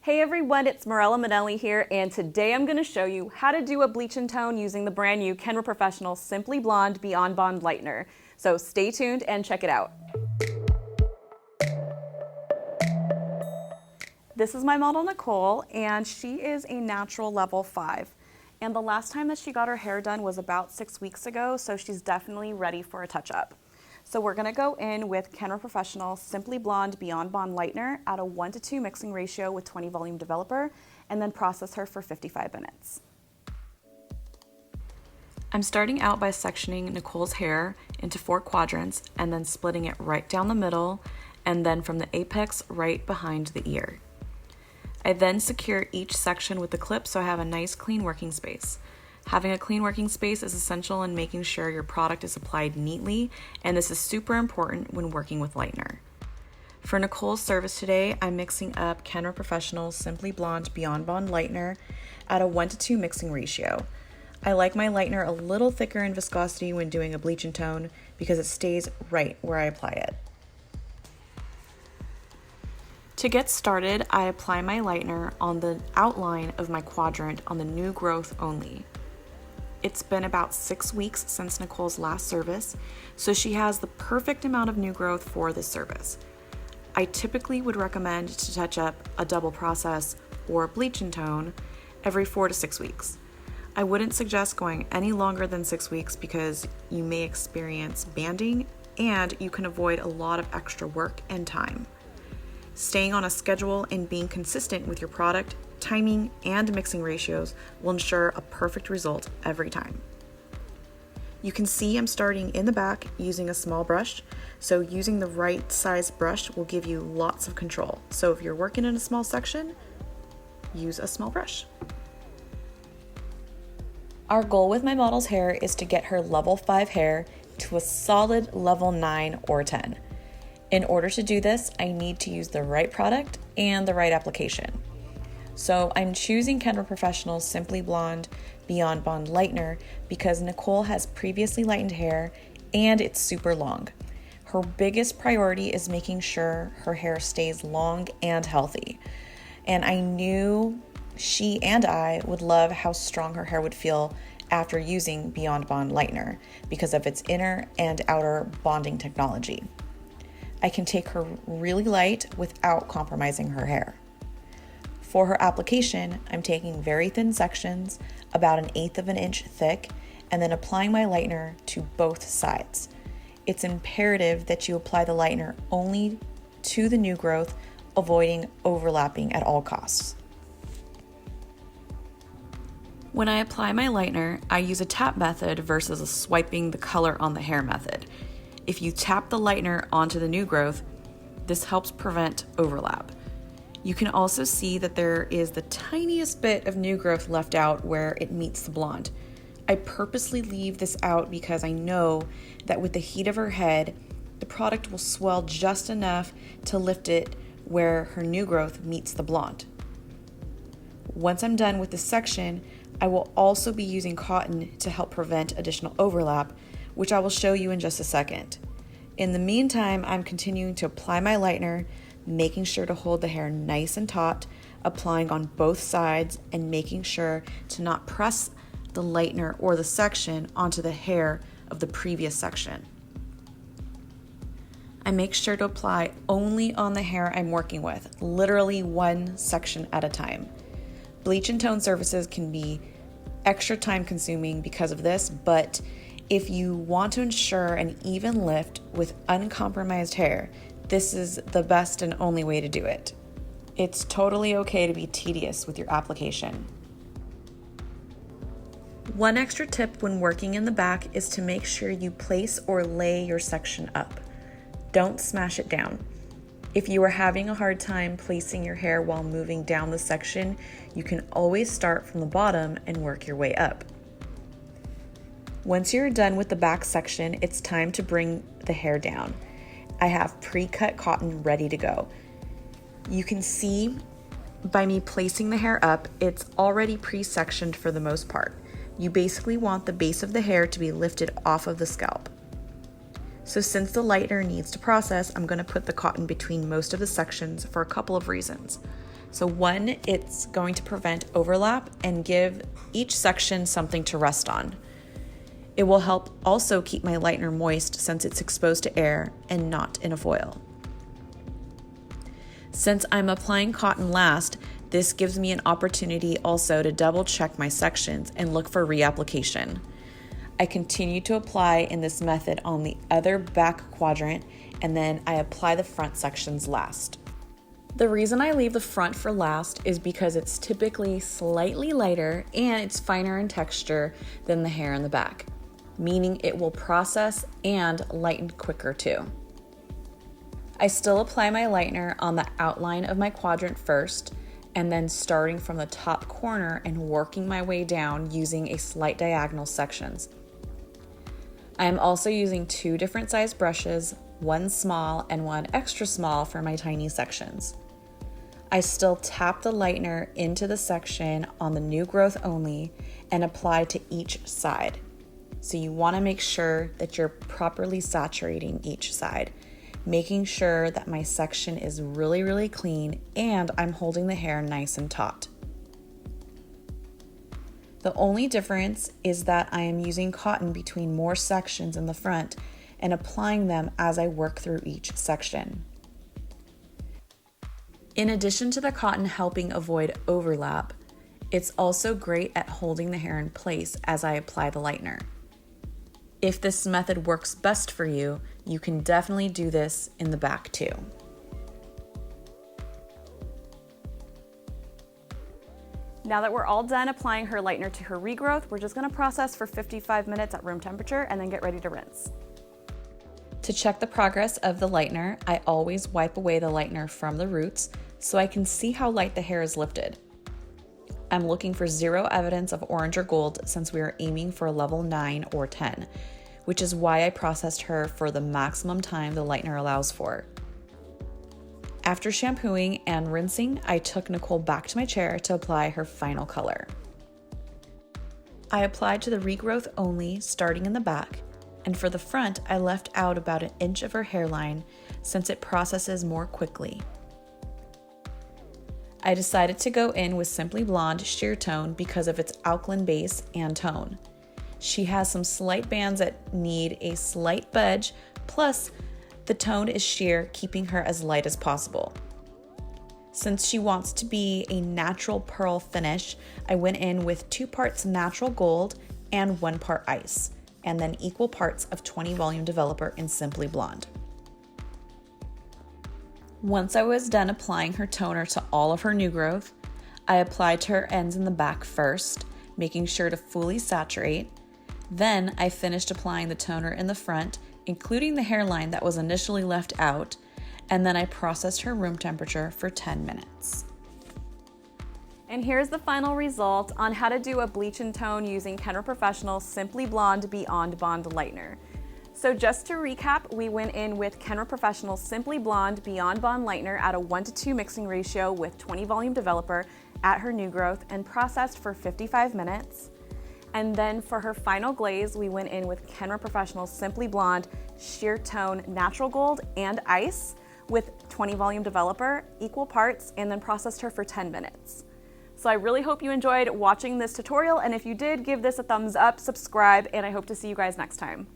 Hey everyone, it's Mirella Manelli here, and today I'm going to show you how to do a bleach and tone using the brand new Kenra Professional Simply Blonde Beyond Bond Lightener. So stay tuned and check it out. This is my model Nicole, and she is a natural level 5. And the last time that she got her hair done was about 6 weeks ago, so she's definitely ready for a touch-up. So we're going to go in with Kenra Professional Simply Blonde Beyond Bond Lightener at a 1:2 mixing ratio with 20 volume developer, and then process her for 55 minutes. I'm starting out by sectioning Nicole's hair into 4 quadrants and then splitting it right down the middle and then from the apex right behind the ear. I then secure each section with the clip so I have a nice clean working space. Having a clean working space is essential in making sure your product is applied neatly, and this is super important when working with lightener. For Nicole's service today, I'm mixing up Kenra Professional Simply Blonde Beyond Bond Lightener at a 1:2 mixing ratio. I like my lightener a little thicker in viscosity when doing a bleach and tone because it stays right where I apply it. To get started, I apply my lightener on the outline of my quadrant on the new growth only. It's been about 6 weeks since Nicole's last service, so she has the perfect amount of new growth for this service. I typically would recommend to touch up a double process or bleach and tone every 4 to 6 weeks. I wouldn't suggest going any longer than 6 weeks because you may experience banding and you can avoid a lot of extra work and time. Staying on a schedule and being consistent with your product, timing, and mixing ratios will ensure a perfect result every time. You can see I'm starting in the back using a small brush, so using the right size brush will give you lots of control. So if you're working in a small section, use a small brush. Our goal with my model's hair is to get her level 5 hair to a solid level 9 or 10. In order to do this, I need to use the right product and the right application. So I'm choosing Kenra Professional Simply Blonde Beyond Bond Lightener because Nicole has previously lightened hair and it's super long. Her biggest priority is making sure her hair stays long and healthy. And I knew she and I would love how strong her hair would feel after using Beyond Bond Lightener because of its inner and outer bonding technology. I can take her really light without compromising her hair. For her application, I'm taking very thin sections, about 1/8 of an inch thick, and then applying my lightener to both sides. It's imperative that you apply the lightener only to the new growth, avoiding overlapping at all costs. When I apply my lightener, I use a tap method versus a swiping the color on the hair method. If you tap the lightener onto the new growth, this helps prevent overlap. You can also see that there is the tiniest bit of new growth left out where it meets the blonde. I purposely leave this out because I know that with the heat of her head, the product will swell just enough to lift it where her new growth meets the blonde. Once I'm done with this section, I will also be using cotton to help prevent additional overlap, which I will show you in just a second. In the meantime, I'm continuing to apply my lightener, making sure to hold the hair nice and taut, applying on both sides, and making sure to not press the lightener or the section onto the hair of the previous section. I make sure to apply only on the hair I'm working with, literally one section at a time. Bleach and tone services can be extra time consuming because of this, but if you want to ensure an even lift with uncompromised hair, this is the best and only way to do it. It's totally okay to be tedious with your application. One extra tip when working in the back is to make sure you place or lay your section up. Don't smash it down. If you are having a hard time placing your hair while moving down the section, you can always start from the bottom and work your way up. Once you're done with the back section, it's time to bring the hair down. I have pre-cut cotton ready to go. You can see by me placing the hair up, it's already pre-sectioned for the most part. You basically want the base of the hair to be lifted off of the scalp. So since the lightener needs to process, I'm going to put the cotton between most of the sections for a couple of reasons. So one, it's going to prevent overlap and give each section something to rest on. It will help also keep my lightener moist since it's exposed to air and not in a foil. Since I'm applying cotton last, this gives me an opportunity also to double check my sections and look for reapplication. I continue to apply in this method on the other back quadrant, and then I apply the front sections last. The reason I leave the front for last is because it's typically slightly lighter and it's finer in texture than the hair in the back, meaning it will process and lighten quicker too. I still apply my lightener on the outline of my quadrant first, and then starting from the top corner and working my way down using a slight diagonal sections. I am also using 2 different size brushes, one small and one extra small for my tiny sections. I still tap the lightener into the section on the new growth only and apply to each side. So you want to make sure that you're properly saturating each side, making sure that my section is really clean and I'm holding the hair nice and taut. The only difference is that I am using cotton between more sections in the front and applying them as I work through each section. In addition to the cotton helping avoid overlap, it's also great at holding the hair in place as I apply the lightener. If this method works best for you, you can definitely do this in the back too. Now that we're all done applying her lightener to her regrowth, we're just gonna process for 55 minutes at room temperature and then get ready to rinse. To check the progress of the lightener, I always wipe away the lightener from the roots so I can see how light the hair is lifted. I'm looking for 0 evidence of orange or gold since we are aiming for a level 9 or 10, which is why I processed her for the maximum time the lightener allows for. After shampooing and rinsing, I took Nicole back to my chair to apply her final color. I applied to the regrowth only, starting in the back, and for the front, I left out about 1 inch of her hairline since it processes more quickly. I decided to go in with Simply Blonde Sheer Tone because of its alkaline base and tone. She has some slight bands that need a slight budge, plus the tone is sheer, keeping her as light as possible. Since she wants to be a natural pearl finish, I went in with 2 parts natural gold and 1 part ice, and then equal parts of 20 volume developer in Simply Blonde. Once I was done applying her toner to all of her new growth, I applied to her ends in the back first, making sure to fully saturate. Then I finished applying the toner in the front, including the hairline that was initially left out, and then I processed her room temperature for 10 minutes. And here's the final result on how to do a bleach and tone using Kenra Professional Simply Blonde Beyond Bond Lightener. So just to recap, we went in with Kenra Professional Simply Blonde Beyond Bond Lightener at a 1:2 mixing ratio with 20 volume developer at her new growth and processed for 55 minutes. And then for her final glaze, we went in with Kenra Professional Simply Blonde Sheer Tone Natural Gold and Ice with 20 volume developer, equal parts, and then processed her for 10 minutes. So I really hope you enjoyed watching this tutorial, and if you did, give this a thumbs up, subscribe, and I hope to see you guys next time.